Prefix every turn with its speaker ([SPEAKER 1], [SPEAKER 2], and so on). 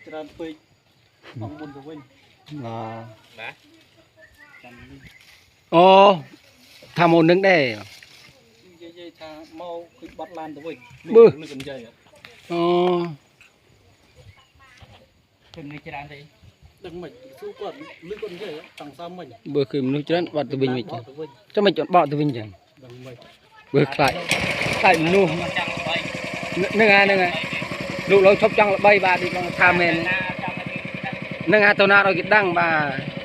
[SPEAKER 1] ច្រើនពេកបងមុនទៅវិញ
[SPEAKER 2] ណា
[SPEAKER 3] អូថាមកនឹងដែរ
[SPEAKER 1] និយាយថាមកឃើញបាត់ឡានទៅវិញលឺកញ្ចៃ
[SPEAKER 3] អូ
[SPEAKER 1] ឃើញនេះច្រើនទេដឹងមិនសួរគាត់លឺគាត់និយាយតាំងសាមមិញ
[SPEAKER 3] បើគឺមនុស្សច្រើនបាត់ទៅវិញមិនចឹងចាំមិនបកទៅវិញចឹង
[SPEAKER 1] ដឹងមិន
[SPEAKER 3] បើខ្លាចមនុស្សហ្នឹងលោកលោកឈប់ចង់ល្បីបាទទីបងថាមែនហ្នឹងអាតណាឲ្យគេដឹងបាទ